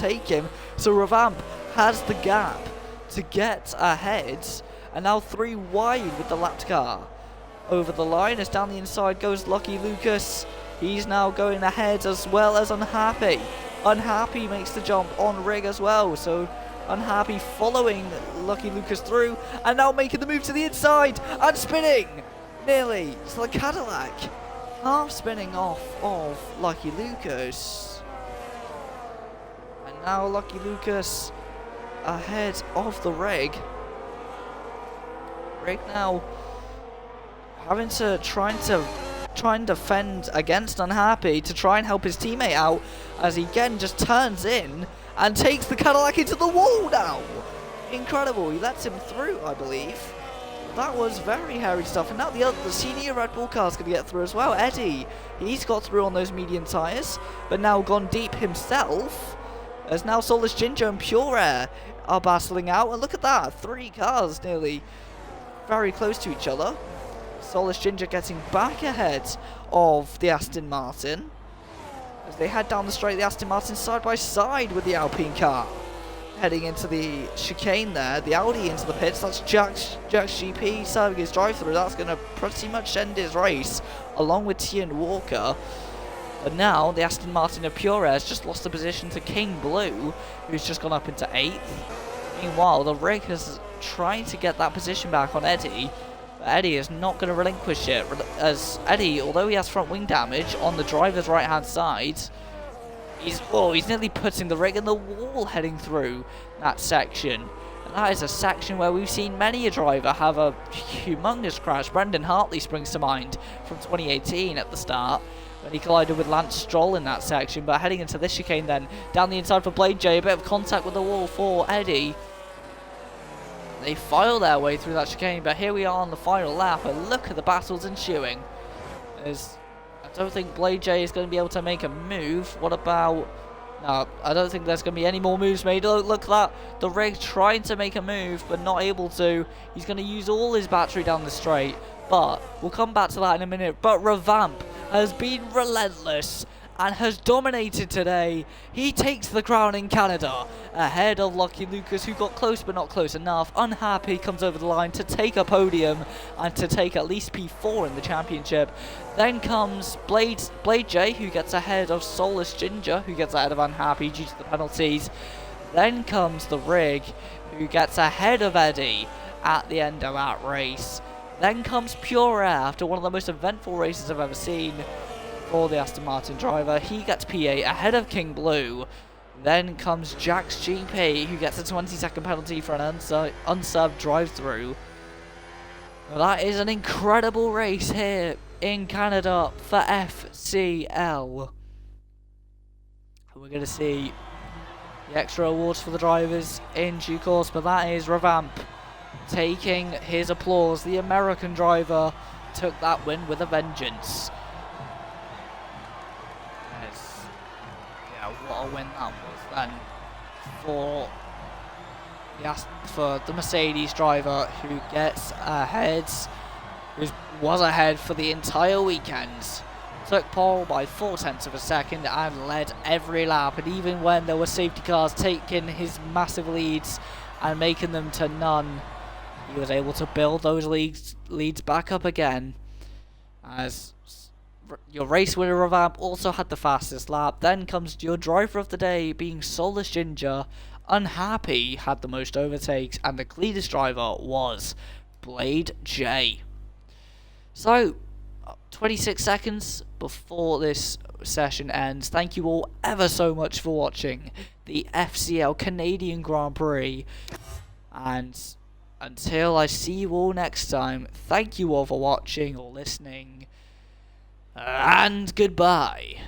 overtake him. So Revamp has the gap to get ahead, and now 3 wide with the lapped car. Over the line as down the inside goes Lucky Lucas. He's now going ahead as well as Unhappy. Unhappy makes the jump on Rig as well, so Unhappy following Lucky Lucas through and now making the move to the inside and spinning nearly to the Cadillac, half spinning off of Lucky Lucas. And now Lucky Lucas ahead of the Rig. Rig now having to try and defend against Unhappy to try and help his teammate out, as he again just turns in and takes the Cadillac into the wall now. Incredible, he lets him through, I believe. That was very hairy stuff. And now the senior Red Bull car is going to get through as well. Eddie, he's got through on those medium tyres, but now gone deep himself, as now Soulless Ginger and Pure Air are battling out. And look at that, 3 cars nearly very close to each other. Soulless Ginger getting back ahead of the Aston Martin as they head down the straight. The Aston Martin side by side with the Alpine car, heading into the chicane there. The Audi into the pits. That's Jack's GP serving his drive through. That's going to pretty much end his race along with Tian Walker. But now the Aston Martin of Pure Air has just lost the position to King Blue, who's just gone up into 8th. Meanwhile, the Rig is trying to get that position back on Eddie. Eddie is not going to relinquish it, as Eddie, although he has front wing damage on the driver's right hand side, he's nearly putting the Rig in the wall heading through that section. And that is a section where we've seen many a driver have a humongous crash. Brendan Hartley springs to mind from 2018 at the start, when he collided with Lance Stroll in that section. But heading into this chicane then, down the inside for Blade J, a bit of contact with the wall for Eddie. They file their way through that chicane, but here we are on the final lap, and look at the battles ensuing. I don't think Blade J is going to be able to make a move. What about... No, I don't think there's going to be any more moves made. Look at that. The Rig trying to make a move, but not able to. He's going to use all his battery down the straight, but we'll come back to that in a minute. But Revamp has been relentless and has dominated today. He takes the crown in Canada, ahead of Lucky Lucas, who got close but not close enough. Unhappy comes over the line to take a podium and to take at least P4 in the championship. Then comes Blade J, who gets ahead of Soulless Ginger, who gets ahead of Unhappy due to the penalties. Then comes the Rig, who gets ahead of Eddie at the end of that race. Then comes Pure Air, after one of the most eventful races I've ever seen for the Aston Martin driver. He gets P8 ahead of King Blue. Then comes Jack's GP, who gets a 20-second penalty for an unserved drive-through. Well, that is an incredible race here in Canada for FCL. We're going to see the extra awards for the drivers in due course, but that is Revamp taking his applause. The American driver took that win with a vengeance. What a win that was then for the Mercedes driver, who gets ahead, who was ahead for the entire weekend. Took pole by 0.4 of a second and led every lap, and even when there were safety cars taking his massive leads and making them to none, he was able to build those leads back up again. As your race winner Revamp also had the fastest lap. Then comes your driver of the day, being Soulless Ginger. Unhappy had the most overtakes, and the cleanest driver was Blade J. So, 26 seconds before this session ends. Thank you all ever so much for watching the FCL Canadian Grand Prix. And until I see you all next time, thank you all for watching or listening. And goodbye.